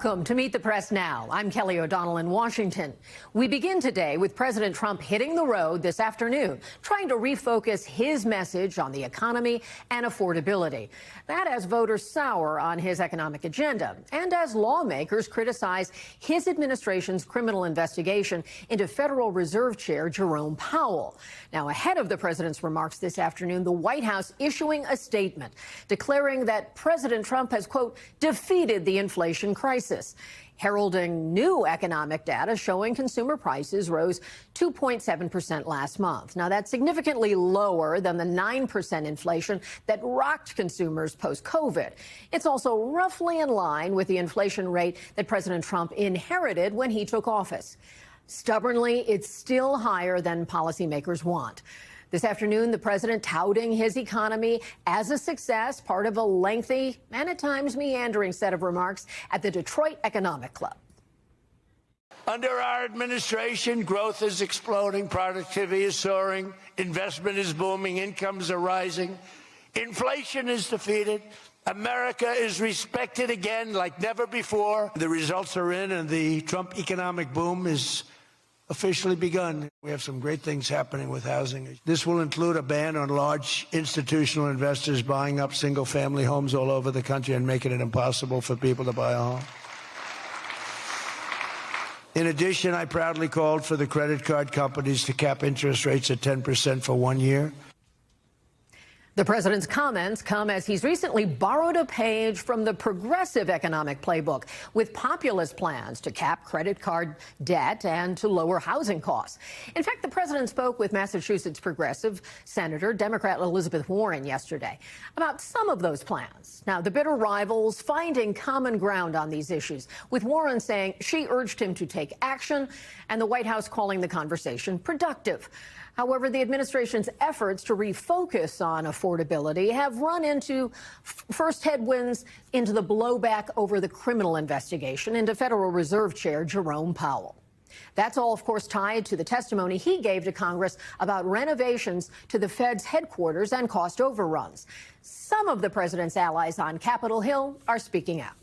Welcome to Meet the Press Now. I'm Kelly O'Donnell in Washington. We begin today with President Trump hitting the road this afternoon, trying to refocus his message on the economy and affordability. That as voters sour on his economic agenda and as lawmakers criticize his administration's criminal investigation into Federal Reserve Chair Jerome Powell. Now, ahead of the president's remarks this afternoon, the White House issuing a statement declaring that President Trump has, quote, defeated the inflation crisis, heralding new economic data showing consumer prices rose 2.7% last month. Now, that's significantly lower than the 9% inflation that rocked consumers post-COVID. It's also roughly in line with the inflation rate that President Trump inherited when he took office. Stubbornly, it's still higher than policymakers want. This afternoon, the president touting his economy as a success, part of a lengthy and at times meandering set of remarks at the Detroit Economic Club. Under our administration, growth is exploding, productivity is soaring, investment is booming, incomes are rising, inflation is defeated, America is respected again like never before. The results are in, and the Trump economic boom is officially begun. We have some great things happening with housing. This will include a ban on large institutional investors buying up single-family homes all over the country and making it impossible for people to buy a home. In addition, I proudly called for the credit card companies to cap interest rates at 10% for 1 year. The president's comments come as he's recently borrowed a page from the progressive economic playbook with populist plans to cap credit card debt and to lower housing costs. In fact, the president spoke with Massachusetts progressive Senator Democrat Elizabeth Warren yesterday about some of those plans. Now, the bitter rivals finding common ground on these issues, with Warren saying she urged him to take action and the White House calling the conversation productive. However, the administration's efforts to refocus on affordability have run into first headwinds into the blowback over the criminal investigation into Federal Reserve Chair Jerome Powell. That's all, of course, tied to the testimony he gave to Congress about renovations to the Fed's headquarters and cost overruns. Some of the president's allies on Capitol Hill are speaking out.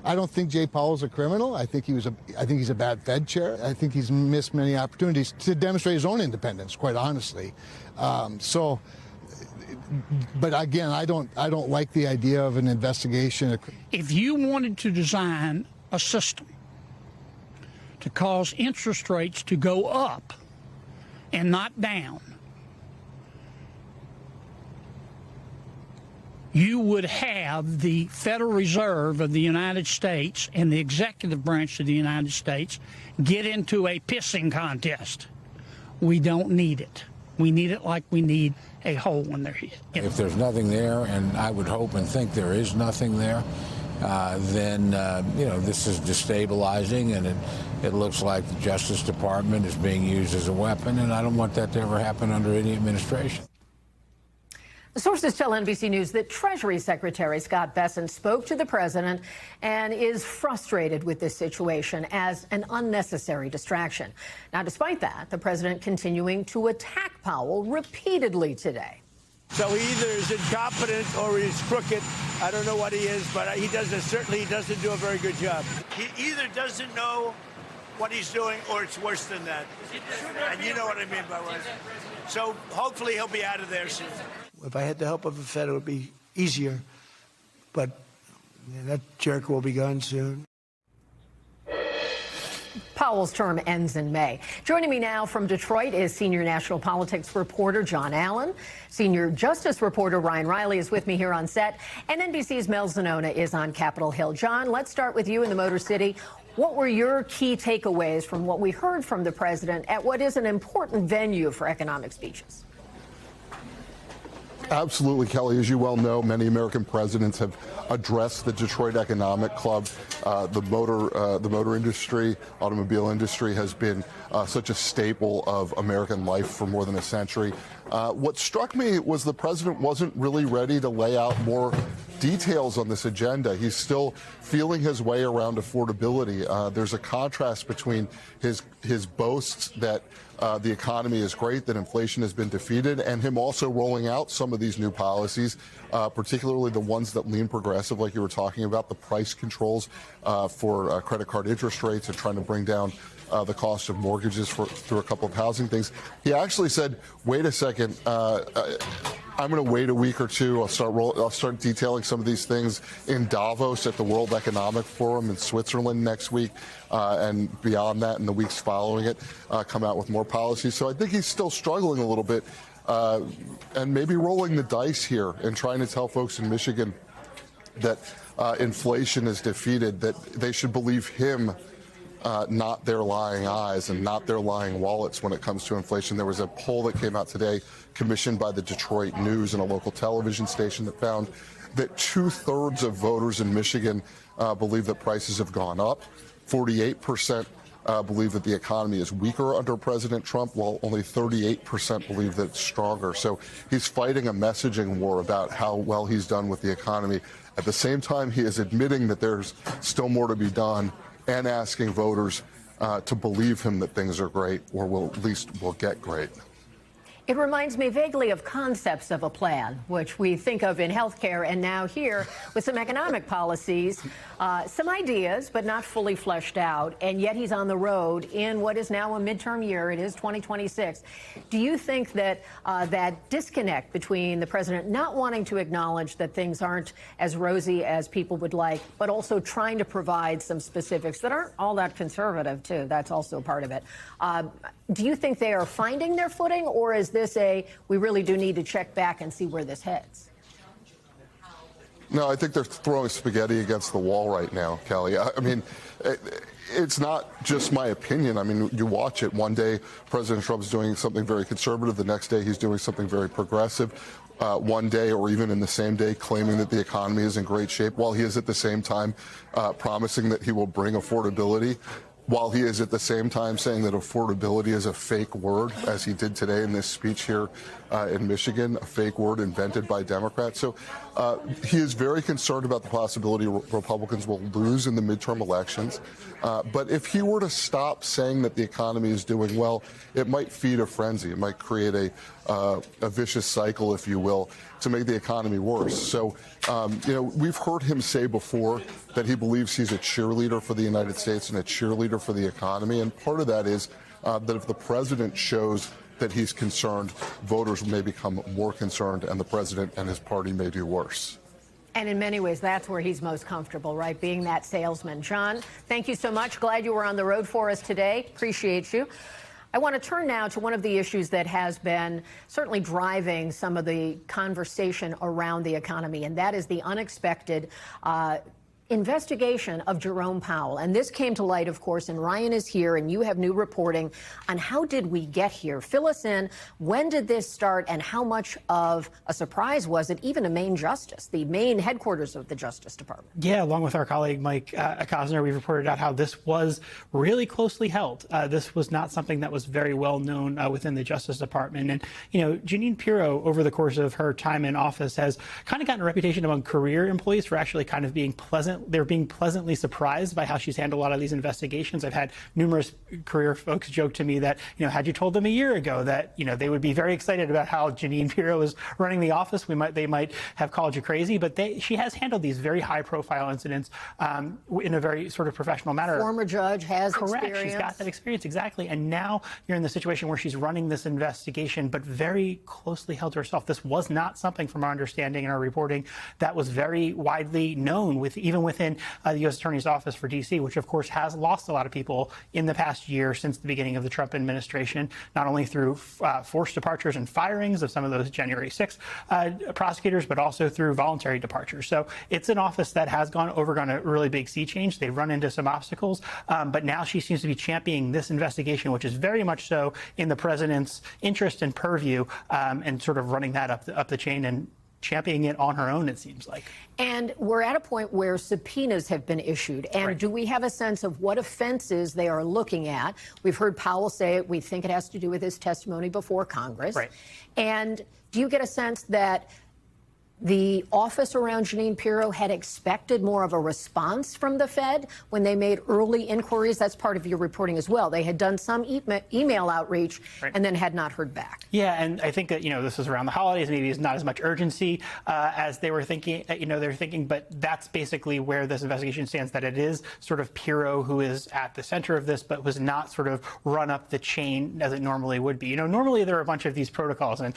I don't think Jay Powell's a criminal. I think he's a bad Fed chair. I think he's missed many opportunities to demonstrate his own independence, quite honestly. But again, I don't like the idea of an investigation. If you wanted to design a system to cause interest rates to go up and not down, you would have the Federal Reserve of the United States and the executive branch of the United States get into a pissing contest. We don't need it. We need it like we need a hole when they're hit. If there's nothing there, and I would hope and think there is nothing there, then, this is destabilizing, and it looks like the Justice Department is being used as a weapon, and I don't want that to ever happen under any administration. Sources tell NBC News that Treasury Secretary Scott Bessent spoke to the president and is frustrated with this situation as an unnecessary distraction. Now, despite that, the president continuing to attack Powell repeatedly today. So he either is incompetent or he's crooked. I don't know what he is, but he certainly doesn't do a very good job. He either doesn't know what he's doing or it's worse than that. And you know what I mean by what. So hopefully he'll be out of there soon. If I had the help of the Fed, it would be easier. But that jerk will be gone soon. Powell's term ends in May. Joining me now from Detroit is senior national politics reporter John Allen. Senior justice reporter Ryan Riley is with me here on set. And NBC's Mel Zanona is on Capitol Hill. John, let's start with you in the Motor City. What were your key takeaways from what we heard from the president at what is an important venue for economic speeches? Absolutely, Kelly. As you well know, many American presidents have addressed the Detroit Economic Club. The motor industry, automobile industry has been such a staple of American life for more than a century. What struck me was the president wasn't really ready to lay out more details on this agenda. He's still feeling his way around affordability. There's a contrast between his boasts that the economy is great, that inflation has been defeated, and him also rolling out some of these new policies, particularly the ones that lean progressive, like you were talking about, the price controls for credit card interest rates and trying to bring down the cost of mortgages through a couple of housing things. He actually said, wait a second, I'm going to wait a week or two. I'll start detailing some of these things in Davos at the World Economic Forum in Switzerland next week, and beyond that in the weeks following it, come out with more policies. So I think he's still struggling a little bit, and maybe rolling the dice here and trying to tell folks in Michigan that inflation is defeated, that they should believe him, not their lying eyes and not their lying wallets when it comes to inflation. There was a poll that came out today commissioned by the Detroit News and a local television station that found that 2/3 of voters in Michigan believe that prices have gone up. 48% believe that the economy is weaker under President Trump, while only 38% believe that it's stronger. So he's fighting a messaging war about how well he's done with the economy. At the same time, he is admitting that there's still more to be done and asking voters to believe him that things are great, or at least will get great. It reminds me vaguely of concepts of a plan, which we think of in healthcare, and now here with some economic policies, some ideas, but not fully fleshed out, and yet he's on the road in what is now a midterm year. It is 2026. Do you think that that disconnect between the president not wanting to acknowledge that things aren't as rosy as people would like, but also trying to provide some specifics that aren't all that conservative, too, that's also part of it, do you think they are finding their footing, or is this we really do need to check back and see where this heads? No, I think they're throwing spaghetti against the wall right now, Kelly. I mean, it's not just my opinion. I mean, you watch it. One day, President Trump's doing something very conservative. The next day, he's doing something very progressive. One day, or even in the same day, claiming that the economy is in great shape, while he is at the same time promising that he will bring affordability, while he is at the same time saying that affordability is a fake word, as he did today in this speech here in Michigan, a fake word invented by Democrats. So he is very concerned about the possibility Republicans will lose in the midterm elections. But if he were to stop saying that the economy is doing well, it might feed a frenzy. It might create a vicious cycle, if you will, to make the economy worse. So, we've heard him say before that he believes he's a cheerleader for the United States and a cheerleader for the economy. And part of that is that if the president shows that he's concerned, voters may become more concerned, and the president and his party may do worse. And in many ways, that's where he's most comfortable, right? Being that salesman. John, thank you so much. Glad you were on the road for us today. Appreciate you. I want to turn now to one of the issues that has been certainly driving some of the conversation around the economy, and that is the unexpected investigation of Jerome Powell. And this came to light, of course, and Ryan is here, and you have new reporting on how did we get here. Fill us in. When did this start, and how much of a surprise was it, even to Maine Justice, the main headquarters of the Justice Department? Yeah, along with our colleague Mike Cosner, we've reported out how this was really closely held. This was not something that was very well known within the Justice Department. And, Jeanine Pirro, over the course of her time in office, has kind of gotten a reputation among career employees for actually kind of being they're being pleasantly surprised by how she's handled a lot of these investigations. I've had numerous career folks joke to me that, had you told them a year ago that, they would be very excited about how Jeanine Pirro is running the office, they might have called you crazy. But she has handled these very high-profile incidents in a very sort of professional manner. Former judge has Correct. experience. She's got that experience, exactly. And now you're in the situation where she's running this investigation, but very closely held to herself. This was not something, from our understanding and our reporting, that was very widely known, even within the U.S. Attorney's Office for D.C., which, of course, has lost a lot of people in the past year since the beginning of the Trump administration, not only through forced departures and firings of some of those January 6th prosecutors, but also through voluntary departures. So it's an office that has undergone a really big sea change. They've run into some obstacles, but now she seems to be championing this investigation, which is very much so in the president's interest and purview, and sort of running that up the chain and championing it on her own, it seems like. And we're at a point where subpoenas have been issued. And right. Do we have a sense of what offenses they are looking at? We've heard Powell say we think it has to do with his testimony before Congress. Right. And do you get a sense that the office around Jeanine Pirro had expected more of a response from the Fed when they made early inquiries? That's part of your reporting as well. They had done some email outreach and then had not heard back. Yeah, and I think that, this was around the holidays. Maybe it's not as much urgency as they were thinking, but that's basically where this investigation stands, that it is sort of Pirro who is at the center of this, but was not sort of run up the chain as it normally would be. Normally there are a bunch of these protocols, and,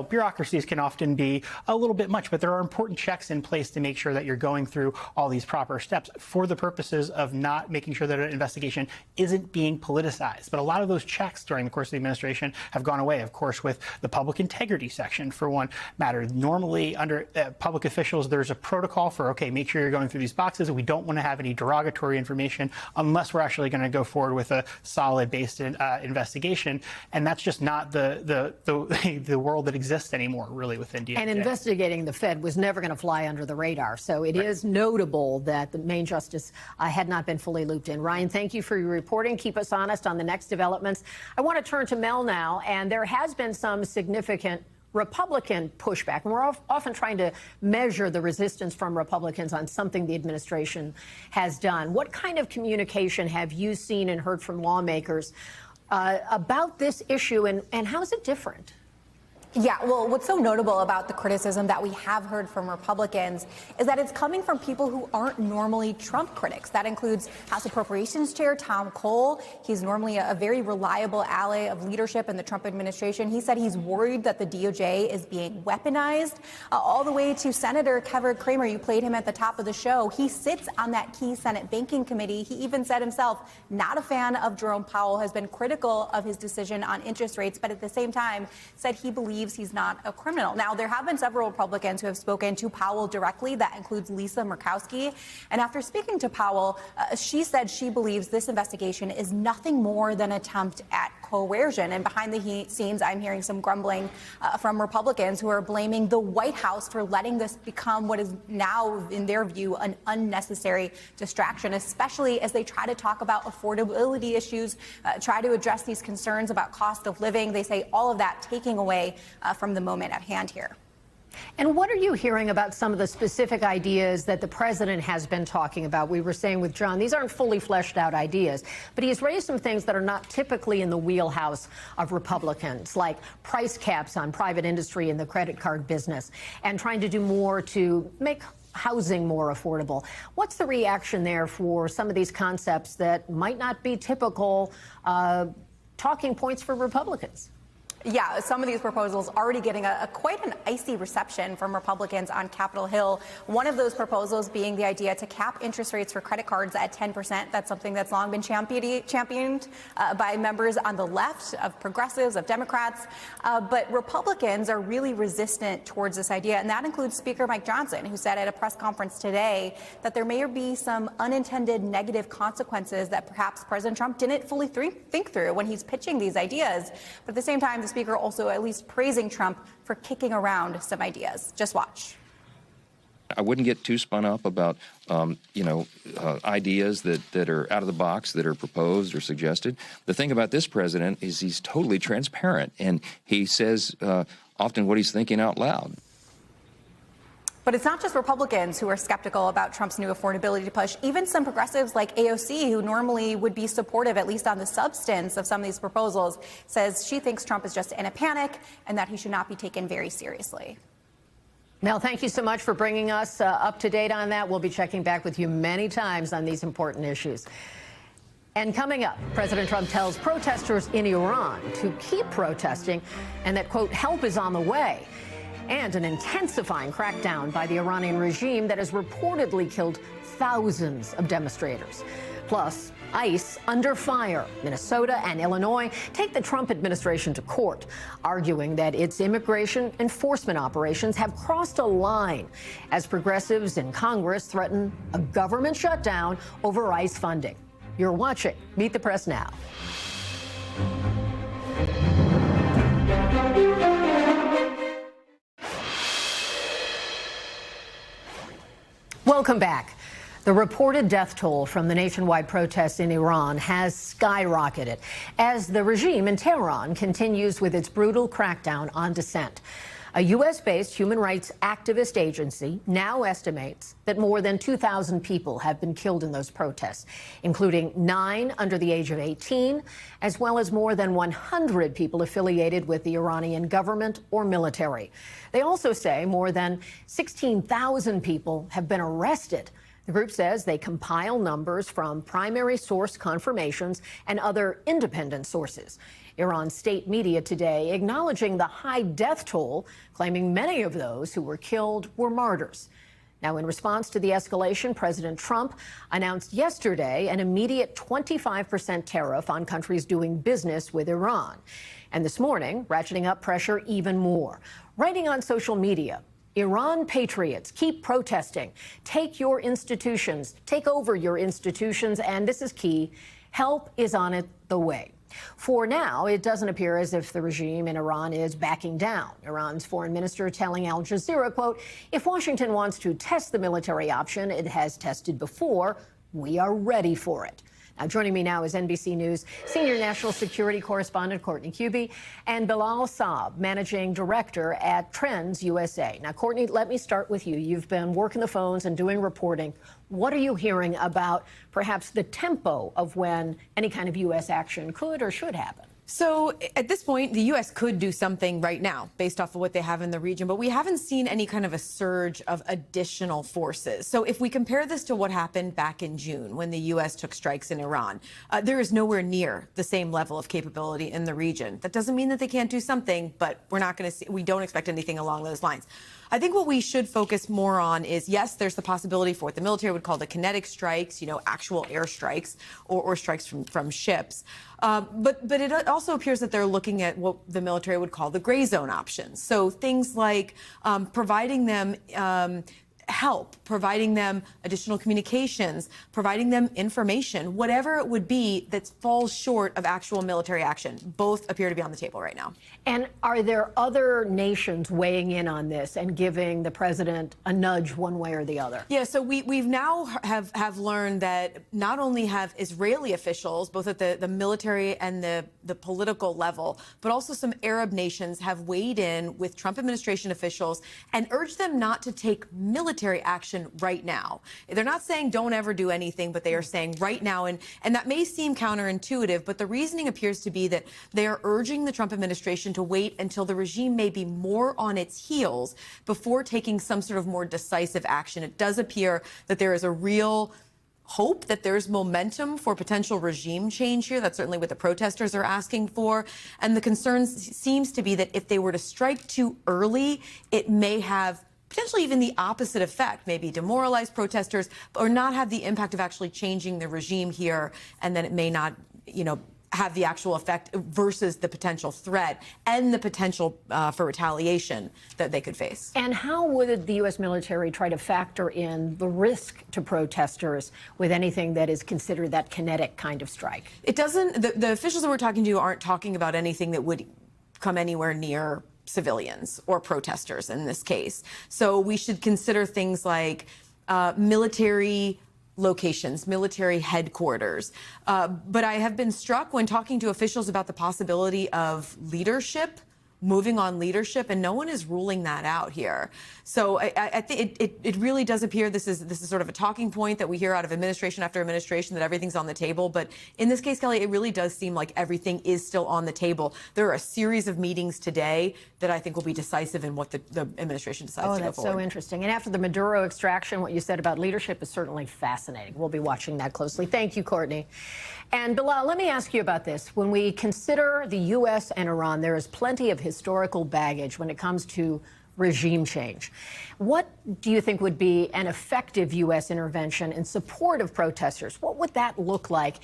bureaucracies can often be a little bit much, but there are important checks in place to make sure that you're going through all these proper steps for the purposes of not making sure that an investigation isn't being politicized. But a lot of those checks during the course of the administration have gone away, of course, with the public integrity section, for one matter. Normally, under public officials, there's a protocol for, okay, make sure you're going through these boxes. We don't want to have any derogatory information unless we're actually going to go forward with a solid-based investigation. And that's just not the world that exists anymore, really, within DOJ. And investigating the Fed was never going to fly under the radar. So it is notable that the main justice had not been fully looped in. Ryan, thank you for your reporting. Keep us honest on the next developments. I want to turn to Mel now, and there has been some significant Republican pushback. And we're often trying to measure the resistance from Republicans on something the administration has done. What kind of communication have you seen and heard from lawmakers about this issue, and how is it different? Yeah, well, what's so notable about the criticism that we have heard from Republicans is that it's coming from people who aren't normally Trump critics. That includes House Appropriations Chair Tom Cole. He's normally a very reliable ally of leadership in the Trump administration. He said he's worried that the DOJ is being weaponized, all the way to Senator Kevin Cramer. You played him at the top of the show. He sits on that key Senate banking committee. He even said himself, not a fan of Jerome Powell, has been critical of his decision on interest rates, but at the same time said he believes he's not a criminal. Now, there have been several Republicans who have spoken to Powell directly. That includes Lisa Murkowski. And after speaking to Powell, she said she believes this investigation is nothing more than an attempt at coercion. And behind the scenes, I'm hearing some grumbling from Republicans who are blaming the White House for letting this become what is now, in their view, an unnecessary distraction, especially as they try to talk about affordability issues, try to address these concerns about cost of living. They say all of that taking away from the moment at hand here. And what are you hearing about some of the specific ideas that the president has been talking about? We were saying with John, these aren't fully fleshed out ideas, but he has raised some things that are not typically in the wheelhouse of Republicans, like price caps on private industry in the credit card business, and trying to do more to make housing more affordable. What's the reaction there for some of these concepts that might not be typical talking points for Republicans? Yeah, some of these proposals already getting quite an icy reception from Republicans on Capitol Hill. One of those proposals being the idea to cap interest rates for credit cards at 10%. That's something that's long been championed by members on the left, of progressives, of Democrats. But Republicans are really resistant towards this idea. And that includes Speaker Mike Johnson, who said at a press conference today that there may be some unintended negative consequences that perhaps President Trump didn't fully think through when he's pitching these ideas. But at the same time, the Speaker also at least praising Trump for kicking around some ideas. Just watch. I wouldn't get too spun up about, ideas that are out of the box, that are proposed or suggested. The thing about this president is he's totally transparent, and he says often what he's thinking out loud. But it's not just Republicans who are skeptical about Trump's new affordability push. Even some progressives like AOC, who normally would be supportive, at least on the substance of some of these proposals, says she thinks Trump is just in a panic and that he should not be taken very seriously. Mel, thank you so much for bringing us up to date on that. We'll be checking back with you many times on these important issues. And coming up, President Trump tells protesters in Iran to keep protesting and that, quote, help is on the way. And an intensifying crackdown by the Iranian regime that has reportedly killed thousands of demonstrators. Plus, ICE under fire. Minnesota and Illinois take the Trump administration to court, arguing that its immigration enforcement operations have crossed a line as progressives in Congress threaten a government shutdown over ICE funding. You're watching Meet the Press Now. Welcome back. The reported death toll from the nationwide protests in Iran has skyrocketed as the regime in Tehran continues with its brutal crackdown on dissent. A U.S.-based human rights activist agency now estimates that more than 2,000 people have been killed in those protests, including 9 under the age of 18, as well as more than 100 people affiliated with the Iranian government or military. They also say more than 16,000 people have been arrested. The group says they compile numbers from primary source confirmations and other independent sources. Iran's state media today acknowledging the high death toll, claiming many of those who were killed were martyrs. Now, in response to the escalation, President Trump announced yesterday an immediate 25% tariff on countries doing business with Iran. And this morning, ratcheting up pressure even more. Writing on social media, Iran patriots, keep protesting. Take your institutions, take over your institutions, and this is key, help is on the way. For now, it doesn't appear as if the regime in Iran is backing down. Iran's foreign minister telling Al Jazeera, quote, if Washington wants to test the military option it has tested before, we are ready for it. Now, joining me now is NBC News senior national security correspondent Courtney Kube and Bilal Saab, managing director at Trends USA. Now, Courtney, let me start with you. You've been working the phones and doing reporting. What are you hearing about perhaps the tempo of when any kind of U.S. action could or should happen? So at this point, the U.S. could do something right now based off of what they have in the region, but we haven't seen any kind of a surge of additional forces. So if we compare this to what happened back in June when the U.S. took strikes in Iran, there is nowhere near the same level of capability in the region. That doesn't mean that they can't do something, but we're not going to see, we don't expect anything along those lines. I think what we should focus more on is, yes, there's the possibility for what the military would call the kinetic strikes, you know, actual air strikes or strikes from ships. But it also appears that they're looking at what the military would call the gray zone options. So things like providing them help, providing them additional communications, providing them information, whatever it would be that falls short of actual military action. Both appear to be on the table right now. And are there other nations weighing in on this and giving the president a nudge one way or the other? Yeah, so we've now have learned that not only have Israeli officials, both at the military and the political level, but also some Arab nations have weighed in with Trump administration officials and urged them not to take military action right now. They're not saying don't ever do anything, but they are saying right now. And that may seem counterintuitive, but the reasoning appears to be that they are urging the Trump administration to wait until the regime may be more on its heels before taking some sort of more decisive action. It does appear that there is a real hope that there's momentum for potential regime change here. That's certainly what the protesters are asking for. And the concern seems to be that if they were to strike too early, it may have potentially even the opposite effect, maybe demoralize protesters or not have the impact of actually changing the regime here. And then it may not, you know, have the actual effect versus the potential threat and the potential for retaliation that they could face. And how would the U.S. military try to factor in the risk to protesters with anything that is considered that kinetic kind of strike? It doesn't, the officials that we're talking to aren't talking about anything that would come anywhere near civilians or protesters in this case. So we should consider things like military locations, military headquarters. But I have been struck when talking to officials about the possibility of leadership, moving on leadership, and no one is ruling that out here. So I think it really does appear this is sort of a talking point that we hear out of administration after administration, that everything's on the table. But in this case, Kelly, it really does seem like everything is still on the table. There are a series of meetings today that I think will be decisive in what the administration decides to go forward. Oh, that's so interesting. And after the Maduro extraction, what you said about leadership is certainly fascinating. We'll be watching that closely. Thank you, Courtney. And Bilal, let me ask you about this. When we consider the U.S. and Iran, there is plenty of historical baggage when it comes to regime change. What do you think would be an effective U.S. intervention in support of protesters? What would that look like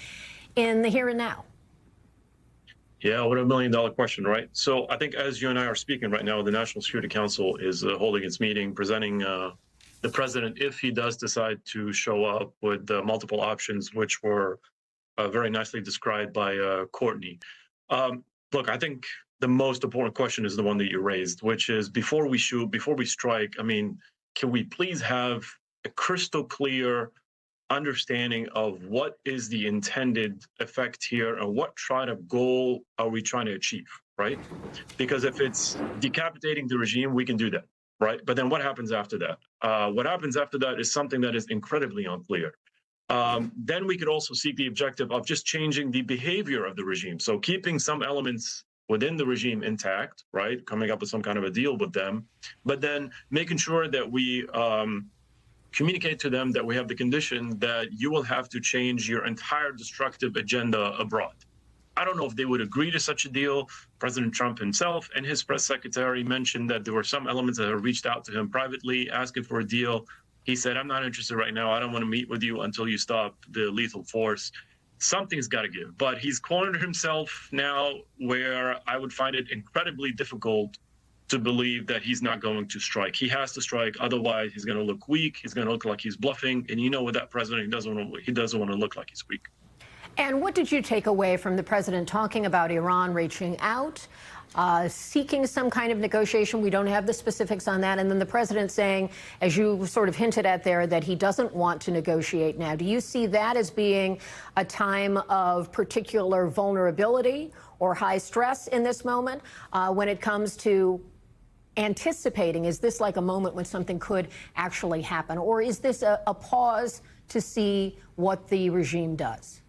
in the here and now? Yeah, what $1 million question, right? So I think as you and I are speaking right now, the National Security Council is holding its meeting, presenting the president, if he does decide to show up, with multiple options, which were very nicely described by Courtney. Look, I think the most important question is the one that you raised, which is before we shoot, before we strike, I mean, can we please have a crystal clear understanding of what is the intended effect here and what kind of goal are we trying to achieve, right? Because if it's decapitating the regime, we can do that, right? But then what happens after that? What happens after that is something that is incredibly unclear. Then we could also seek the objective of just changing the behavior of the regime. So keeping some elements within the regime intact, right? Coming up with some kind of a deal with them, but then making sure that we communicate to them that we have the condition that you will have to change your entire destructive agenda abroad. I don't know if they would agree to such a deal. President Trump himself and his press secretary mentioned that there were some elements that have reached out to him privately asking for a deal. He said, I'm not interested right now. I don't want to meet with you until you stop the lethal force. Something's got to give. But he's cornered himself now where I would find it incredibly difficult to believe that he's not going to strike. He has to strike. Otherwise, he's going to look weak. He's going to look like he's bluffing. And you know, with that president, he doesn't want to look like he's weak. And what did you take away from the president talking about Iran reaching out, seeking some kind of negotiation? We don't have the specifics on that. And then the president saying, as you sort of hinted at there, that he doesn't want to negotiate now. Do you see that as being a time of particular vulnerability or high stress in this moment when it comes to anticipating? Is this like a moment when something could actually happen? Or is this a pause to see what the regime does?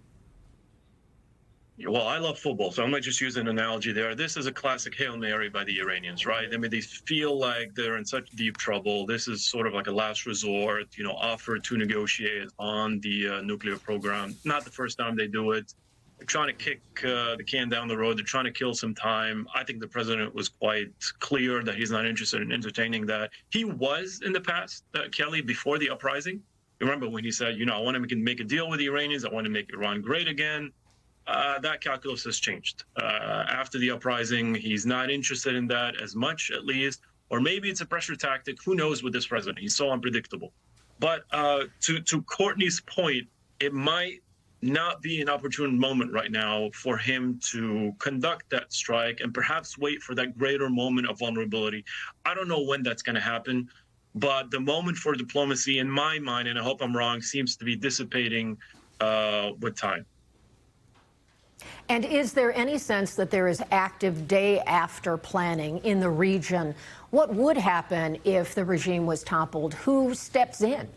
Well, I love football, so I might just use an analogy there. This is a classic Hail Mary by the Iranians, right? I mean, they feel like they're in such deep trouble. This is sort of like a last resort, you know, offer to negotiate on the nuclear program. Not the first time they do it. They're trying to kick the can down the road. They're trying to kill some time. I think the president was quite clear that he's not interested in entertaining that. He was in the past, Kelly, before the uprising. Remember when he said, you know, I want to make a deal with the Iranians. I want to make Iran great again. That calculus has changed. After the uprising, he's not interested in that as much, at least. Or maybe it's a pressure tactic. Who knows with this president? He's so unpredictable. But to Courtney's point, it might not be an opportune moment right now for him to conduct that strike and perhaps wait for that greater moment of vulnerability. I don't know when that's going to happen, but the moment for diplomacy, in my mind, and I hope I'm wrong, seems to be dissipating with time. And is there any sense that there is active day after planning in the region? What would happen if the regime was toppled? Who steps in?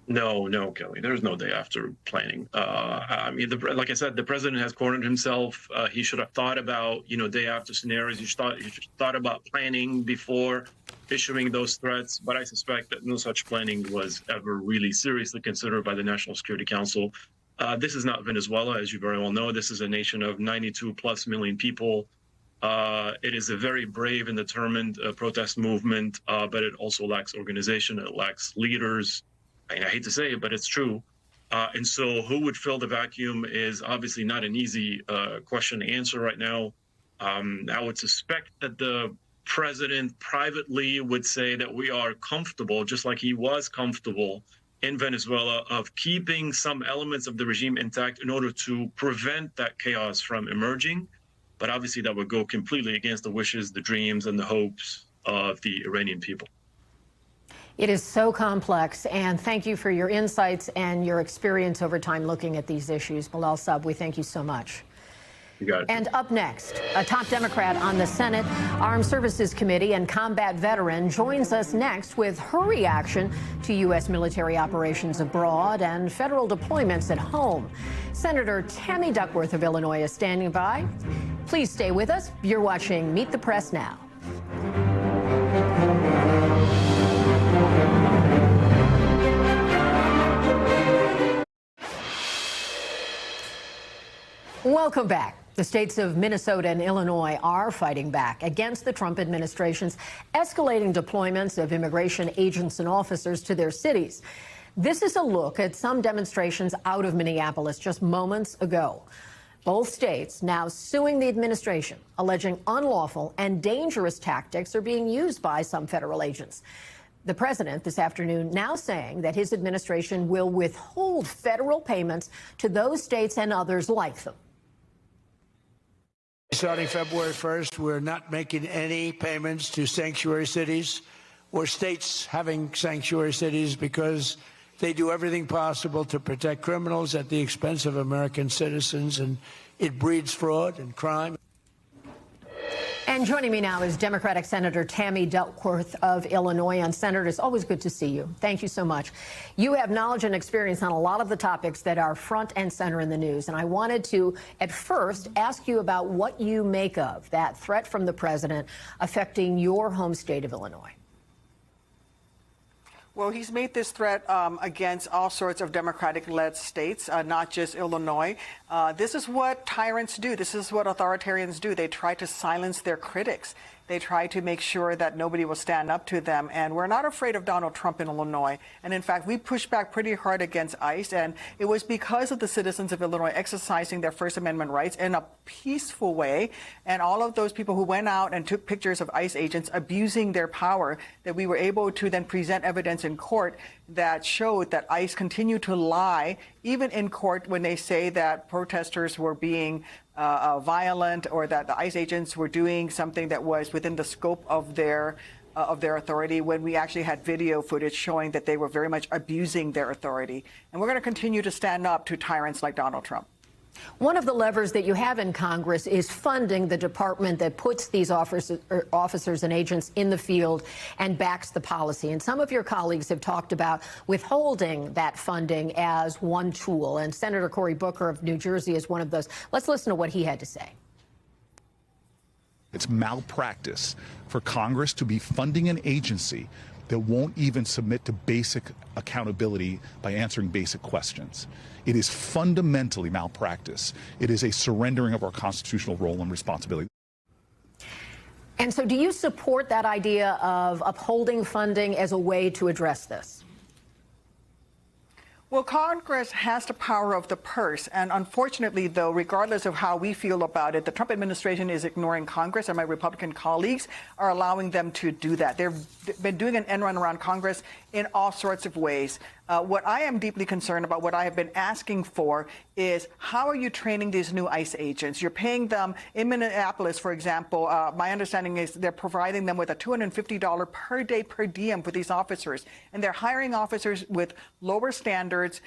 No, Kelly, there's no day after planning. I mean, like I said, the president has cornered himself. He should have thought about, you know, day after scenarios. He should have thought about planning before issuing those threats. But I suspect that no such planning was ever really seriously considered by the National Security Council. This is not Venezuela, as you very well know. This is a nation of 92+ million people. It is a very brave and determined protest movement, but it also lacks organization. It lacks leaders. I hate to say it, but it's true. And so who would fill the vacuum is obviously not an easy question to answer right now. I would suspect that the president privately would say that we are comfortable, just like he was comfortable in Venezuela, of keeping some elements of the regime intact in order to prevent that chaos from emerging. But obviously that would go completely against the wishes, the dreams, and the hopes of the Iranian people. It is so complex, and thank you for your insights and your experience over time looking at these issues. Bilal Saab, we thank you so much. You got it. And up next, a top Democrat on the Senate Armed Services Committee and combat veteran joins us next with her reaction to U.S. military operations abroad and federal deployments at home. Senator Tammy Duckworth of Illinois is standing by. Please stay with us. You're watching Meet the Press Now. Welcome back. The states of Minnesota and Illinois are fighting back against the Trump administration's escalating deployments of immigration agents and officers to their cities. This is a look at some demonstrations out of Minneapolis just moments ago. Both states now suing the administration, alleging unlawful and dangerous tactics are being used by some federal agents. The president this afternoon now saying that his administration will withhold federal payments to those states and others like them. Starting February 1st, we're not making any payments to sanctuary cities or states having sanctuary cities because They do everything possible to protect criminals at the expense of American citizens, and it breeds fraud and crime. And joining me now is Democratic Senator Tammy Duckworth of Illinois. And Senator, it's always good to see you. Thank you so much. You have knowledge and experience on a lot of the topics that are front and center in the news. And I wanted to, at first, ask you about what you make of that threat from the president affecting your home state of Illinois. Well, he's made this threat against all sorts of Democratic-led states, not just Illinois. This is what tyrants do. This is what authoritarians do. They try to silence their critics. They try to make sure that nobody will stand up to them. And we're not afraid of Donald Trump in Illinois. And in fact, we pushed back pretty hard against ICE. And it was because of the citizens of Illinois exercising their First Amendment rights in a peaceful way. And all of those people who went out and took pictures of ICE agents abusing their power, that we were able to then present evidence in court that showed that ICE continued to lie, even in court, when they say that protesters were being violent, or that the ICE agents were doing something that was within the scope of their authority, when we actually had video footage showing that they were very much abusing their authority. And we're going to continue to stand up to tyrants like Donald Trump. One of the levers that you have in Congress is funding the department that puts these officers and agents in the field and backs the policy. And some of your colleagues have talked about withholding that funding as one tool. And Senator Cory Booker of New Jersey is one of those. Let's listen to what he had to say. It's malpractice for Congress to be funding an agency that won't even submit to basic accountability by answering basic questions. It is fundamentally malpractice. It is a surrendering of our constitutional role and responsibility. And so do you support that idea of upholding funding as a way to address this? Well, Congress has the power of the purse. And unfortunately, though, regardless of how we feel about it, the Trump administration is ignoring Congress, and my Republican colleagues are allowing them to do that. They've been doing an end run around Congress in all sorts of ways. What I am deeply concerned about, what I have been asking for, is how are you training these new ICE agents? You're paying them in Minneapolis, for example. My understanding is they're providing them with a $250 per day per diem for these officers. And they're hiring officers with lower standards,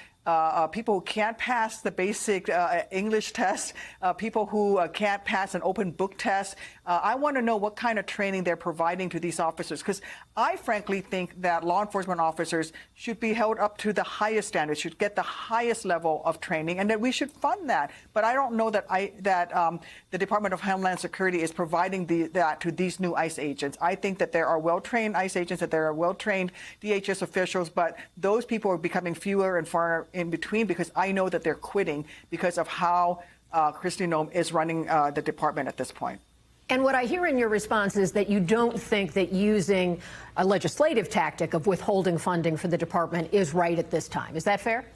people who can't pass the basic English test, people who can't pass an open book test. I want to know what kind of training they're providing to these officers, because I frankly think that law enforcement officers should be held up to the highest standards, should get the highest level of training, and that we should fund that. But I don't know that the Department of Homeland Security is providing that to these new ICE agents. I think that there are well-trained ICE agents, that there are well-trained DHS officials, but those people are becoming fewer and far in between, because I know that they're quitting because of how Kristi Noem is running the department at this point. And what I hear in your response is that you don't think that using a legislative tactic of withholding funding for the department is right at this time. Is that fair?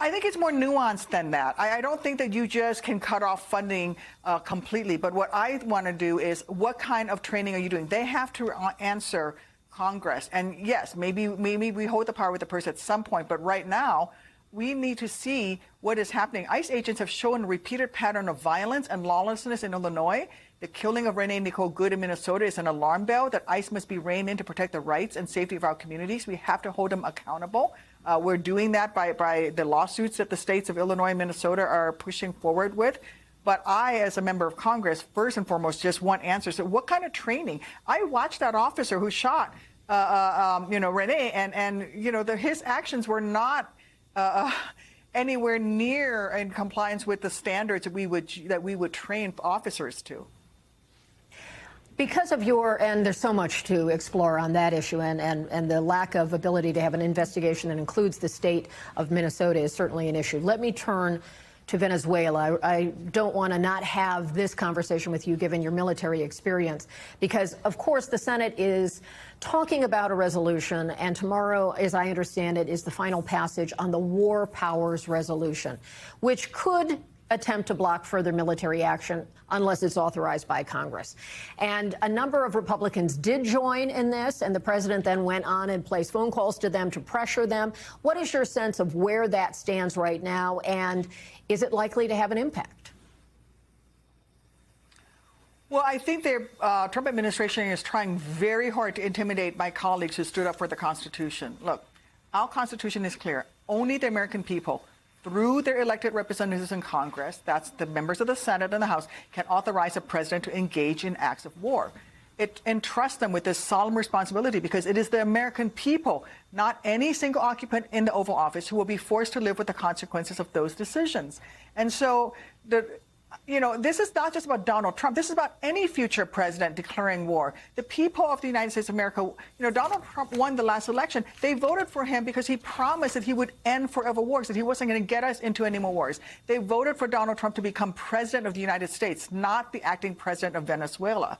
I think it's more nuanced than that. I don't think that you just can cut off funding completely. But what I want to do is, what kind of training are you doing? They have to answer Congress. And yes, maybe we hold the power with the purse at some point. But right now, we need to see what is happening. ICE agents have shown a repeated pattern of violence and lawlessness in Illinois. The killing of Renee Nicole Good in Minnesota is an alarm bell that ICE must be reined in to protect the rights and safety of our communities. We have to hold them accountable. We're doing that by the lawsuits that the states of Illinois and Minnesota are pushing forward with. But I, as a member of Congress, first and foremost, just want answers. So what kind of training? I watched that officer who shot, Renee, and his actions were not anywhere near in compliance with the standards that we would train officers to. Because of and there's so much to explore on that issue, and the lack of ability to have an investigation that includes the state of Minnesota is certainly an issue. Let me turn to Venezuela. I don't want to not have this conversation with you, given your military experience, because, of course, the Senate is talking about a resolution, and tomorrow, as I understand it, is the final passage on the War Powers Resolution, which could attempt to block further military action unless it's authorized by Congress. And a number of Republicans did join in this, and the president then went on and placed phone calls to them to pressure them. What is your sense of where that stands right now, and is it likely to have an impact? Well, I think the Trump administration is trying very hard to intimidate my colleagues who stood up for the Constitution. Look, Our Constitution is clear. Only the American people, through their elected representatives in Congress, that's the members of the Senate and the House, can authorize a president to engage in acts of war. It entrusts them with this solemn responsibility because it is the American people, not any single occupant in the Oval Office, who will be forced to live with the consequences of those decisions. And so, this is not just about Donald Trump. This is about any future president declaring war. The people of the United States of America, Donald Trump won the last election. They voted for him because he promised that he would end forever wars, that he wasn't going to get us into any more wars. They voted for Donald Trump to become president of the United States, not the acting president of Venezuela.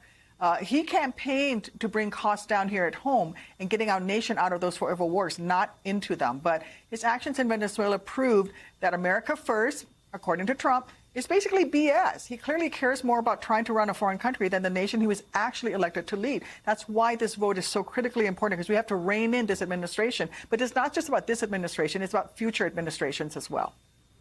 He campaigned to bring costs down here at home and getting our nation out of those forever wars, not into them. But his actions in Venezuela proved that America first, according to Trump, is basically BS. He clearly cares more about trying to run a foreign country than the nation he was actually elected to lead. That's why this vote is so critically important, because we have to rein in this administration. But it's not just about this administration, it's about future administrations as well.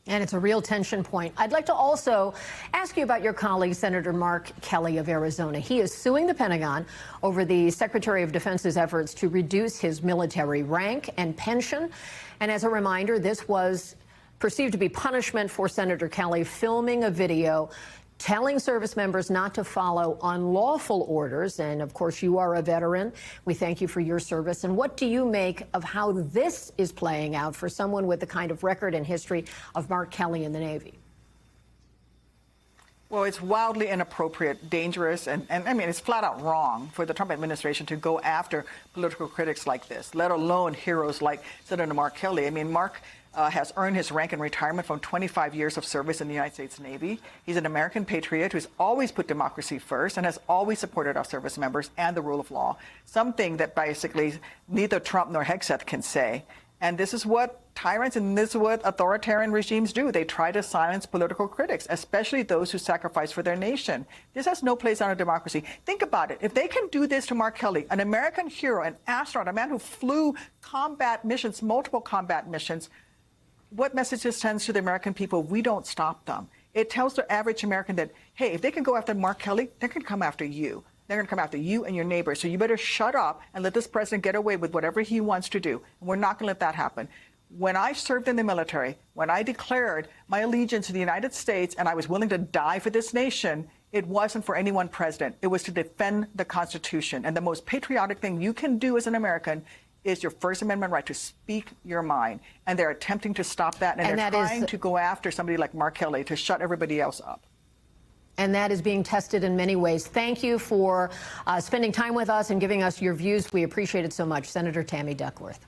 And it's a real tension point. I'd like to also ask you about your colleague, Senator Mark Kelly of Arizona. He is suing the Pentagon over the Secretary of Defense's efforts to reduce his military rank and pension. And as a reminder, this was perceived to be punishment for Senator Kelly filming a video telling service members not to follow unlawful orders. And of course, you are a veteran. We thank you for your service. And what do you make of how this is playing out for someone with the kind of record and history of Mark Kelly in the Navy? Well, it's wildly inappropriate, dangerous, and I mean, it's flat out wrong for the Trump administration to go after political critics like this, let alone heroes like Senator Mark Kelly. I mean, Mark has earned his rank and retirement from 25 years of service in the United States Navy. He's an American patriot who's always put democracy first and has always supported our service members and the rule of law, something that basically neither Trump nor Hegseth can say. And this is what tyrants and this is what authoritarian regimes do. They try to silence political critics, especially those who sacrifice for their nation. This has no place in our democracy. Think about it. If they can do this to Mark Kelly, an American hero, an astronaut, a man who flew combat missions, multiple combat missions, what message this sends to the American people? We don't stop them. It tells the average American that, hey, if they can go after Mark Kelly, they're going to come after you. They're going to come after you and your neighbors. So you better shut up and let this president get away with whatever he wants to do. And we're not going to let that happen. When I served in the military, when I declared my allegiance to the United States and I was willing to die for this nation, it wasn't for any one president. It was to defend the Constitution. And the most patriotic thing you can do as an American is your First Amendment right to speak your mind. And they're attempting to stop that. And they're trying to go after somebody like Mark Kelly to shut everybody else up. And that is being tested in many ways. Thank you for spending time with us and giving us your views. We appreciate it so much, Senator Tammy Duckworth.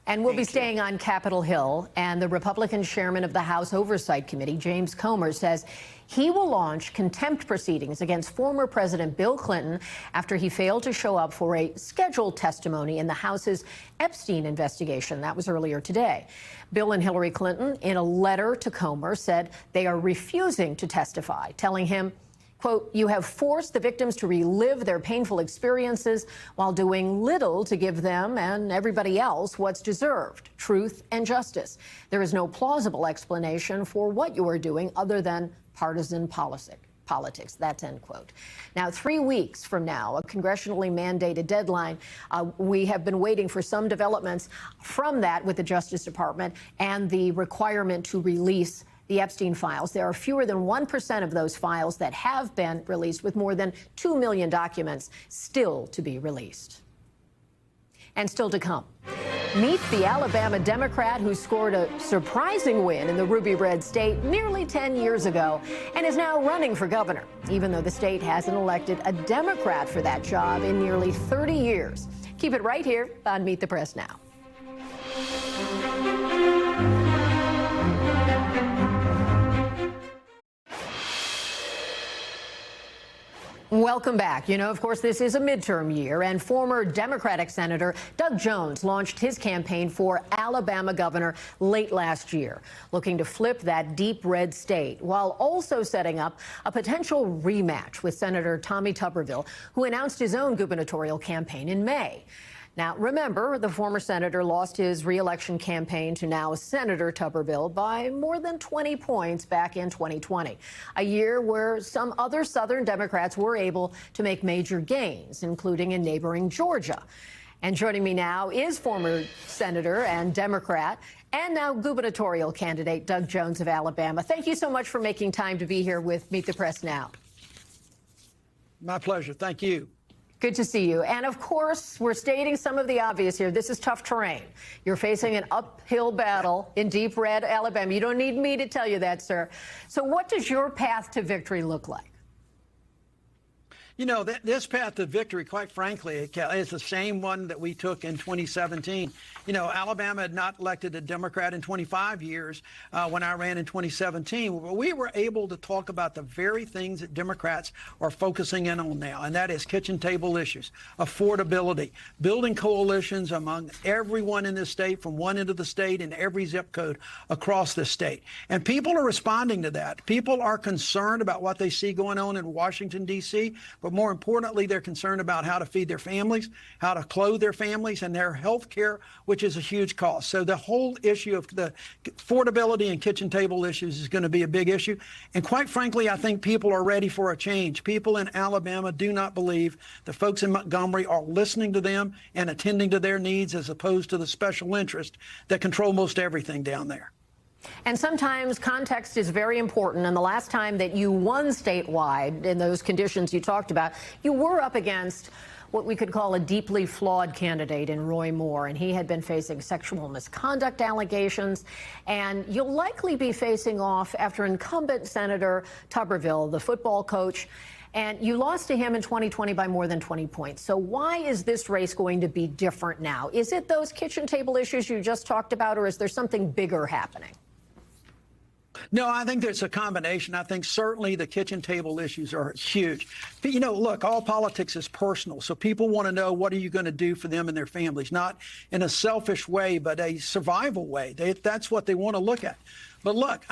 And we'll be staying on Capitol Hill, and the Republican chairman of the House Oversight Committee, James Comer, says he will launch contempt proceedings against former President Bill Clinton after he failed to show up for a scheduled testimony in the House's Epstein investigation. That was earlier today. Bill and Hillary Clinton, in a letter to Comer, said they are refusing to testify, telling him, quote, "You have forced the victims to relive their painful experiences while doing little to give them and everybody else what's deserved, truth and justice. There is no plausible explanation for what you are doing other than partisan politics." That's end quote. Now, 3 weeks from now, a congressionally mandated deadline, we have been waiting for some developments from that with the Justice Department and the requirement to release the Epstein files. There are fewer than 1% of those files that have been released, with more than 2 million documents still to be released. And still to come, meet the Alabama Democrat who scored a surprising win in the Ruby Red State nearly 10 years ago and is now running for governor, even though the state hasn't elected a Democrat for that job in nearly 30 years. Keep it right here on Meet the Press Now. Welcome back. You know, of course, this is a midterm year, and former Democratic Senator Doug Jones launched his campaign for Alabama governor late last year, looking to flip that deep red state while also setting up a potential rematch with Senator Tommy Tuberville, who announced his own gubernatorial campaign in May. Now, remember, the former senator lost his re-election campaign to now Senator Tuberville by more than 20 points back in 2020, a year where some other Southern Democrats were able to make major gains, including in neighboring Georgia. And joining me now is former Senator and Democrat and now gubernatorial candidate Doug Jones of Alabama. Thank you so much for making time to be here with Meet the Press Now. My pleasure. Thank you. Good to see you. And of course, we're stating some of the obvious here. This is tough terrain. You're facing an uphill battle in deep red Alabama. You don't need me to tell you that, sir. So what does your path to victory look like? You know, this path to victory, quite frankly, is the same one that we took in 2017. You know, Alabama had not elected a Democrat in 25 years when I ran in 2017. We were able to talk about the very things that Democrats are focusing in on now, and that is kitchen table issues, affordability, building coalitions among everyone in this state from one end of the state and every zip code across the state. And people are responding to that. People are concerned about what they see going on in Washington, D.C., but more importantly, they're concerned about how to feed their families, how to clothe their families, and their health care, which is a huge cost. So the whole issue of the affordability and kitchen table issues is going to be a big issue. And quite frankly, I think people are ready for a change. People in Alabama do not believe the folks in Montgomery are listening to them and attending to their needs as opposed to the special interests that control most everything down there. And sometimes context is very important. And the last time that you won statewide in those conditions you talked about, you were up against what we could call a deeply flawed candidate in Roy Moore. And he had been facing sexual misconduct allegations. And you'll likely be facing off after incumbent Senator Tuberville, the football coach. And you lost to him in 2020 by more than 20 points. So why is this race going to be different now? Is it those kitchen table issues you just talked about, or is there something bigger happening? No, I think there's a combination. I think certainly the kitchen table issues are huge. But, you know, look, all politics is personal. So people want to know, what are you going to do for them and their families? Not in a selfish way, but a survival way. That's what they want to look at. But look,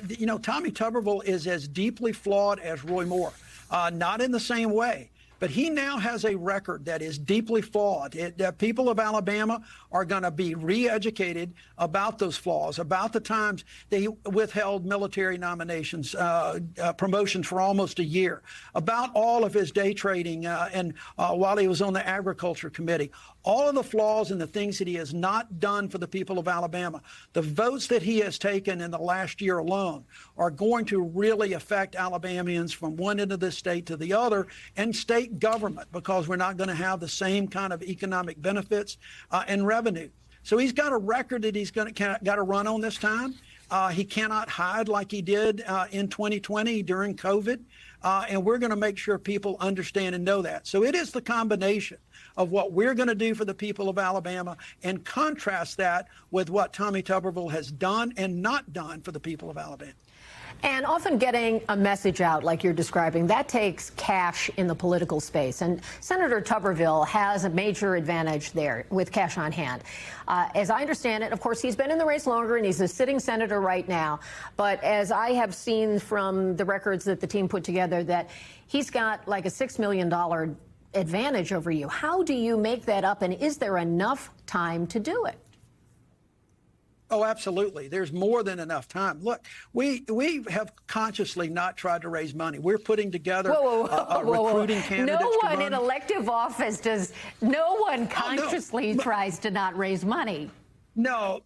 you know, Tommy Tuberville is as deeply flawed as Roy Moore. Not in the same way. But he now has a record that is deeply flawed. People of Alabama are going to be re-educated about those flaws, about the times they withheld military nominations, promotions for almost a year, about all of his day trading and while he was on the Agriculture Committee. All of the flaws and the things that he has not done for the people of Alabama, the votes that he has taken in the last year alone are going to really affect Alabamians from one end of the state to the other, and state government, because we're not going to have the same kind of economic benefits and revenue. So he's got a record that he's got to run on this time. He cannot hide like he did in 2020 during COVID. And we're going to make sure people understand and know that. So it is the combination of what we're going to do for the people of Alabama and contrast that with what Tommy Tuberville has done and not done for the people of Alabama. And often getting a message out like you're describing, that takes cash in the political space. And Senator Tuberville has a major advantage there with cash on hand. As I understand it, of course, he's been in the race longer and he's a sitting senator right now. But as I have seen from the records that the team put together, that he's got like a $6 million advantage over you. How do you make that up? And is there enough time to do it? Oh, absolutely. There's more than enough time. Look, we have consciously not tried to raise money. We're putting together recruiting candidates. No one in elective office does. No one consciously tries to not raise money. No,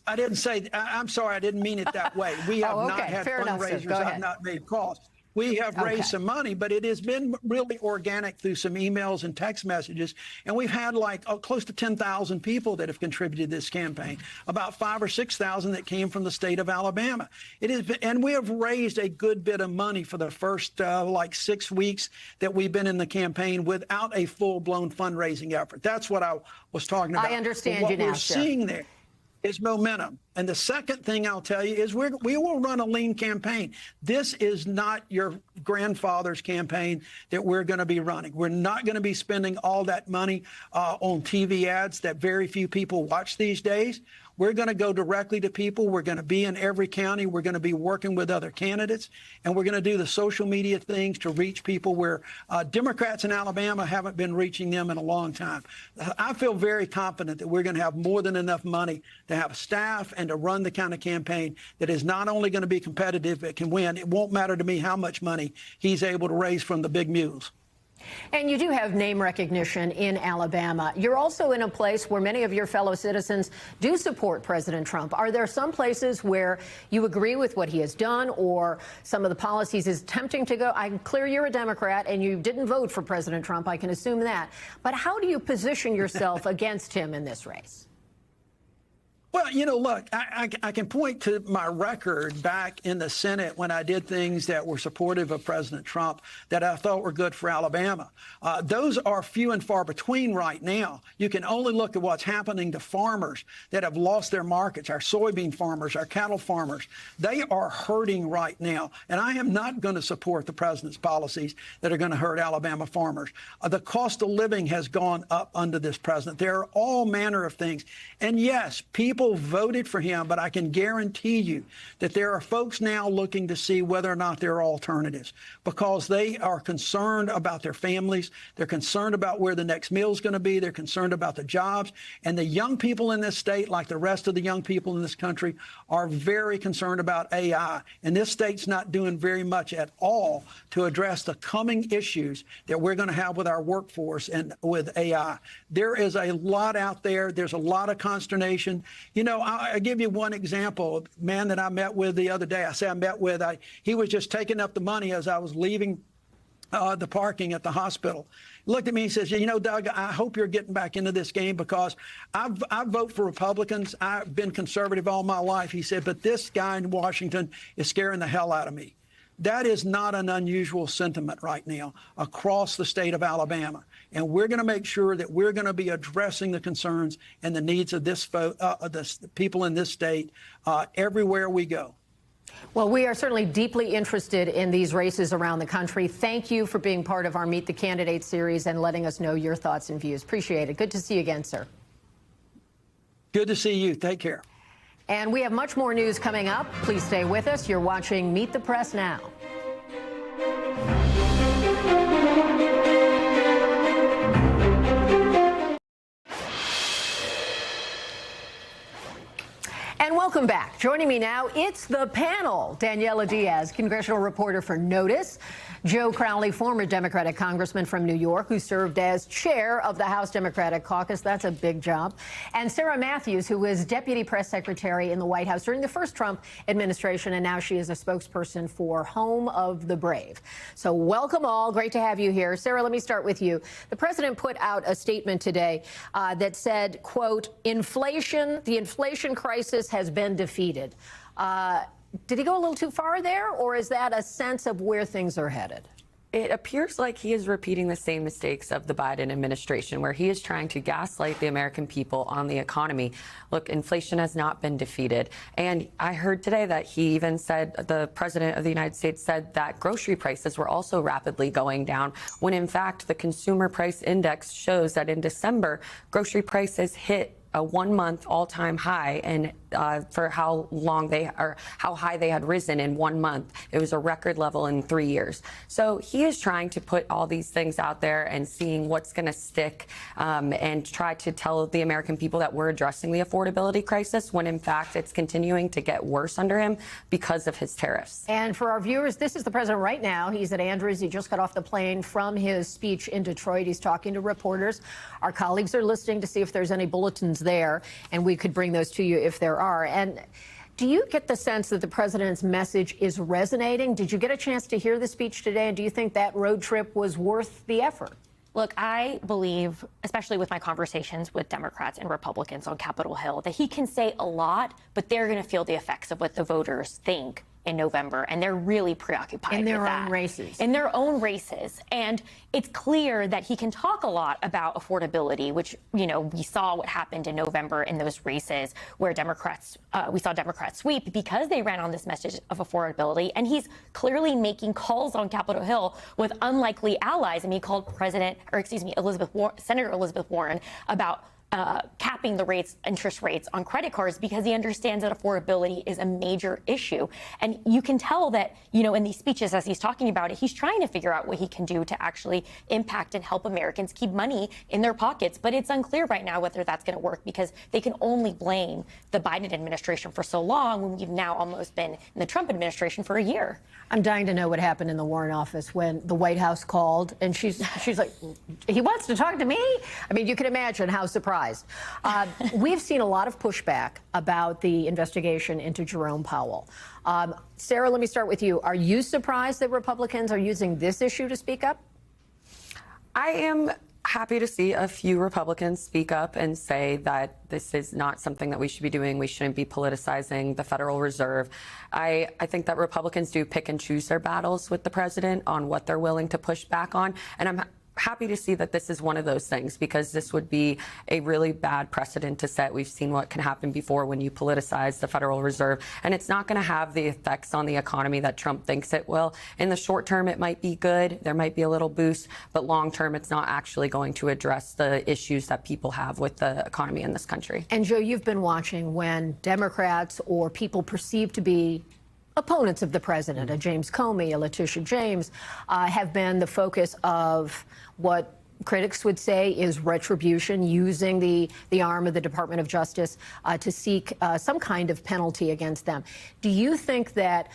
I didn't say. I'm sorry. I didn't mean it that way. We have not had fundraisers. I've not made costs. We have raised some money, but it has been really organic through some emails and text messages. And we've had like close to 10,000 people that have contributed to this campaign, about 5,000 or 6,000 that came from the state of Alabama. It is, and we have raised a good bit of money for the first like 6 weeks that we've been in the campaign without a full-blown fundraising effort. That's what I was talking about. I understand you now, what we're seeing there is momentum. And the second thing I'll tell you is we will run a lean campaign. This is not your grandfather's campaign that we're going to be running. We're not going to be spending all that money on TV ads that very few people watch these days. We're going to go directly to people. We're going to be in every county. We're going to be working with other candidates. And we're going to do the social media things to reach people where Democrats in Alabama haven't been reaching them in a long time. I feel very confident that we're going to have more than enough money to have a staff and to run the kind of campaign that is not only going to be competitive, but can win. It won't matter to me how much money he's able to raise from the big mules. And you do have name recognition in Alabama. You're also in a place where many of your fellow citizens do support President Trump. Are there some places where you agree with what he has done or some of the policies is tempting to go? I'm clear you're a Democrat and you didn't vote for President Trump. I can assume that. But how do you position yourself against him in this race? Well, look, I can point to my record back in the Senate when I did things that were supportive of President Trump that I thought were good for Alabama. Those are few and far between right now. You can only look at what's happening to farmers that have lost their markets, our soybean farmers, our cattle farmers. They are hurting right now. And I am not going to support the president's policies that are going to hurt Alabama farmers. The cost of living has gone up under this president. There are all manner of things. And yes, people voted for him, but I can guarantee you that there are folks now looking to see whether or not there are alternatives because they are concerned about their families. They're concerned about where the next meal is going to be. They're concerned about the jobs. And the young people in this state, like the rest of the young people in this country, are very concerned about AI. And this state's not doing very much at all to address the coming issues that we're going to have with our workforce and with AI. There is a lot out there. There's a lot of consternation. I'll give you one example. A man that I met with the other day, he was just taking up the money as I was leaving the parking at the hospital. He looked at me and says, Doug, I hope you're getting back into this game because I vote for Republicans. I've been conservative all my life. He said, but this guy in Washington is scaring the hell out of me. That is not an unusual sentiment right now across the state of Alabama. And we're going to make sure that we're going to be addressing the concerns and the needs of the people in this state everywhere we go. Well, we are certainly deeply interested in these races around the country. Thank you for being part of our Meet the Candidates series and letting us know your thoughts and views. Appreciate it. Good to see you again, sir. Good to see you. Take care. And we have much more news coming up. Please stay with us. You're watching Meet the Press Now. And welcome back. Joining me now, it's the panel. Daniela Diaz, congressional reporter for Notice. Joe Crowley, former Democratic congressman from New York, who served as chair of the House Democratic Caucus. That's a big job. And Sarah Matthews, who was deputy press secretary in the White House during the first Trump administration, and now she is a spokesperson for Home of the Brave. So welcome all. Great to have you here. Sarah, let me start with you. The president put out a statement today that said, quote, the inflation crisis has been defeated. Did he go a little too far there, or is that a sense of where things are headed? It appears like he is repeating the same mistakes of the Biden administration, where he is trying to gaslight the American people on the economy. Look, inflation has not been defeated. And I heard today that he even said, the president of the United States said that grocery prices were also rapidly going down, when in fact the consumer price index shows that in December, grocery prices hit a 1 month all-time high, and for how high they had risen in 1 month. It was a record level in 3 years. So he is trying to put all these things out there and seeing what's going to stick, and try to tell the American people that we're addressing the affordability crisis, when in fact it's continuing to get worse under him because of his tariffs. And for our viewers, this is the president right now. He's at Andrews. He just got off the plane from his speech in Detroit. He's talking to reporters. Our colleagues are listening to see if there's any bulletins there, and we could bring those to you if there are. And do you get the sense that the president's message is resonating? Did you get a chance to hear the speech today, and do you think that road trip was worth the effort? Look, I believe, especially with my conversations with Democrats and Republicans on Capitol Hill, that he can say a lot, but they're going to feel the effects of what the voters think in November, and they're really preoccupied in their with own that. races. In their own races. And it's clear that he can talk a lot about affordability, which, we saw what happened in November in those races where we saw Democrats sweep because they ran on this message of affordability. And he's clearly making calls on Capitol Hill with unlikely allies. I mean, he called Senator Elizabeth Warren about capping the interest rates on credit cards, because he understands that affordability is a major issue. And you can tell that, in these speeches, as he's talking about it, he's trying to figure out what he can do to actually impact and help Americans keep money in their pockets. But it's unclear right now whether that's going to work, because they can only blame the Biden administration for so long when we've now almost been in the Trump administration for a year. I'm dying to know what happened in the Warren office when the White House called, and she's like, he wants to talk to me? I mean, you can imagine how surprised. We've seen a lot of pushback about the investigation into Jerome Powell. Sarah, let me start with you. Are you surprised that Republicans are using this issue to speak up? I am happy to see a few Republicans speak up and say that this is not something that we should be doing. We shouldn't be politicizing the Federal Reserve. I think that Republicans do pick and choose their battles with the president on what they're willing to push back on. And I'm happy to see that this is one of those things, because this would be a really bad precedent to set. We've seen what can happen before when you politicize the Federal Reserve, and it's not going to have the effects on the economy that Trump thinks it will. In the short term, it might be good. There might be a little boost, but long term, it's not actually going to address the issues that people have with the economy in this country. And Joe, you've been watching when Democrats or people perceived to be opponents of the president, a James Comey, a Letitia James, have been the focus of what critics would say is retribution, using the arm of the Department of Justice to seek some kind of penalty against them. Do you think that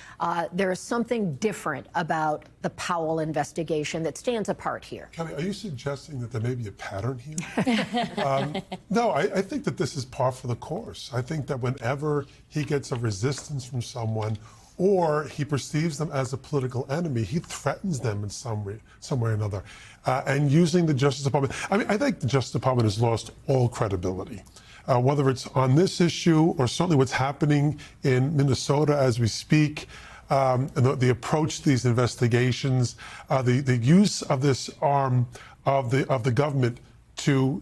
there is something different about the Powell investigation that stands apart here? Kelly, are you suggesting that there may be a pattern here? No, I think that this is par for the course. I think that whenever he gets a resistance from someone, or he perceives them as a political enemy, he threatens them in some way or another. And using the Justice Department, I think the Justice Department has lost all credibility. Whether it's on this issue or certainly what's happening in Minnesota as we speak, and the approach to these investigations, the use of this arm of the government to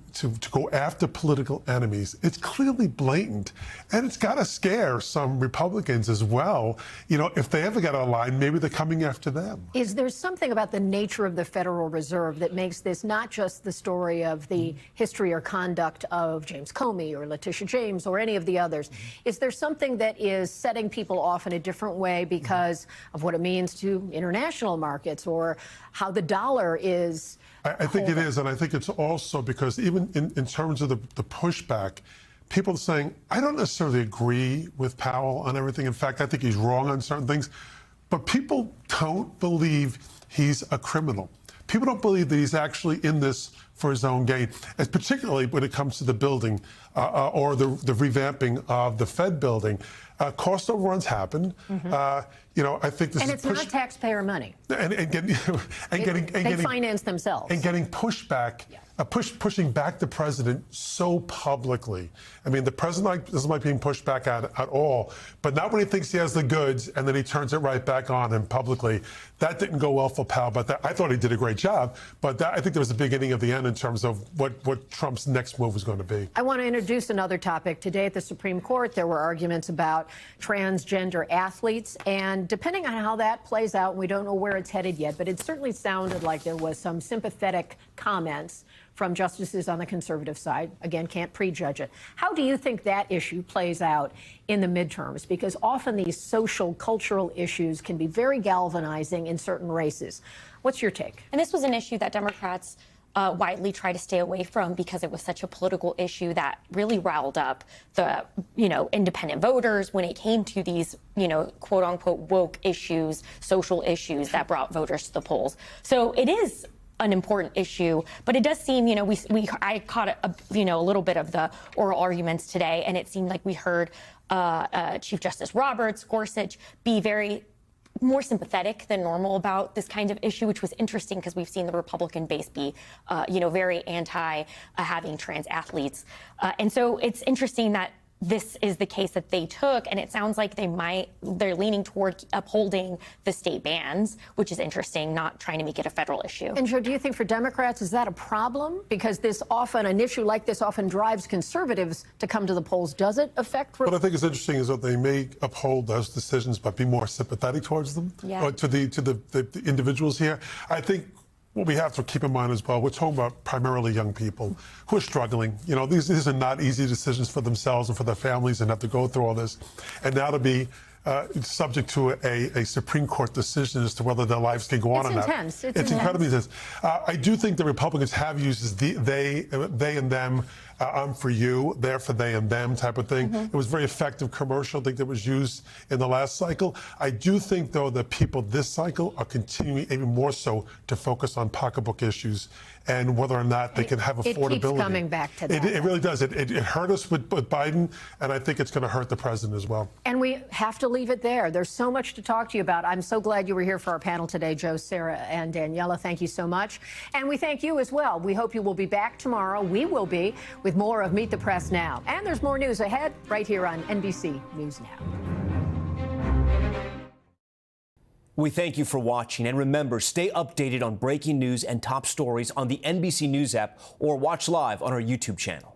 go after political enemies. It's clearly blatant, and it's got to scare some Republicans as well. If they ever get out of line, maybe they're coming after them. Is there something about the nature of the Federal Reserve that makes this not just the story of the history or conduct of James Comey or Letitia James or any of the others? Is there something that is setting people off in a different way because of what it means to international markets or how the dollar is? I think it is, and I think it's also because even in terms of the pushback, people are saying, I don't necessarily agree with Powell on everything. In fact, I think he's wrong on certain things. But people don't believe he's a criminal. People don't believe that he's actually in this for his own gain, and particularly when it comes to the building or the revamping of the Fed building. Cost overruns happen. I think this and is it's not taxpayer money. They finance themselves. And getting pushback, pushing back the president so publicly. I mean, the president doesn't like being pushed back at all, but not when he thinks he has the goods and then he turns it right back on him publicly. That didn't go well for Powell, but I thought he did a great job. But I think there was the beginning of the end in terms of what Trump's next move was going to be. I want to introduce another topic. Today at the Supreme Court, there were arguments about transgender athletes, and depending on how that plays out, we don't know where it's headed yet, but it certainly sounded like there was some sympathetic comments from justices on the conservative side. Again, can't prejudge it. How do you think that issue plays out in the midterms? Because often these social, cultural issues can be very galvanizing in certain races. What's your take? And this was an issue that Democrats widely try to stay away from because it was such a political issue that really riled up the, independent voters when it came to these, quote unquote, woke issues, social issues that brought voters to the polls. So it is an important issue, but it does seem, I caught a little bit of the oral arguments today, and it seemed like we heard Chief Justice Roberts, Gorsuch be more sympathetic than normal about this kind of issue, which was interesting because we've seen the Republican base be, very anti having trans athletes. And so it's interesting that this is the case that they took, and it sounds like they're leaning toward upholding the state bans, which is interesting, not trying to make it a federal issue. And Joe, do you think for Democrats, is that a problem? Because an issue like this often drives conservatives to come to the polls. Does it affect? What I think is interesting is that they may uphold those decisions, but be more sympathetic towards them, or to the individuals here. I think what we have to keep in mind as well, we're talking about primarily young people who are struggling. You know, these are not easy decisions for themselves and for their families and have to go through all this. And now to be subject to a Supreme Court decision as to whether their lives can go on or not. It's Incredibly intense. I do think the Republicans have used they and them, I'm for you, they're for they and them type of thing. It was a very effective commercial, I think, that was used in the last cycle. I do think, though, that people this cycle are continuing even more so to focus on pocketbook issues and whether or not they can have affordability. It keeps coming back to that. It really does. It hurt us with Biden, and I think it's going to hurt the president as well. And we have to leave it there. There's so much to talk to you about. I'm so glad you were here for our panel today, Joe, Sarah, and Daniela. Thank you so much. And we thank you as well. We hope you will be back tomorrow. We will be with more of Meet the Press Now. And there's more news ahead right here on NBC News Now. We thank you for watching, and remember, stay updated on breaking news and top stories on the NBC News app or watch live on our YouTube channel.